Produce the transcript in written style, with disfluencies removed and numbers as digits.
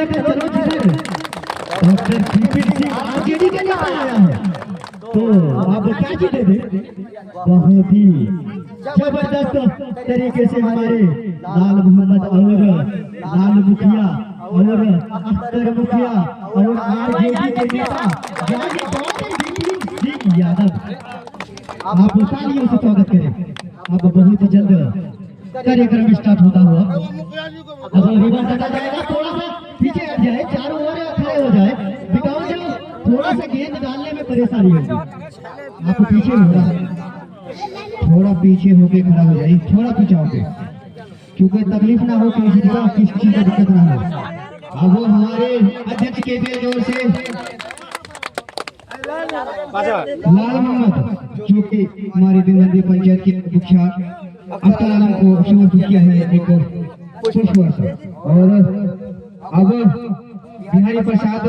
लेकर चलो जिधर डॉक्टर विपिन सिंह आरजेडी के नेता आया है, तो आप क्या जीते थे? बहुत ही जबरदस्त तरीके से हमारे लाल मोहम्मद और लाल मुखिया और अख्तर मुखिया और आरजेडी के नेता यानी डॉक्टर विपिन सिंह यादव, आप तालियों से स्वागत करें। अब बहुत जल्द कार्यक्रम स्टार्ट होता हुआ अब रिबन कटा जाएगा, थोड़ा सा पीछे हट जाए, चारों ओर खड़े हो जाए, बिकॉज थोड़ा सा गेंद डालने में परेशानी होगी। आप पीछे हो रहा है, थोड़ा पीछे होके खड़ा हो जाए, थोड़ा पीछे होके, क्योंकि तकलीफ ना हो किसी का, किसी का दिक्कत ना हो। अब वो हमारे अध्यक्ष के भी जोर से लाल मोहम्मद जो कि हमारी देवबंदी पंचायत के मुखिया अख्तर आलम को समर्पित किया है एक पुष्प, और अब बिहारी प्रसाद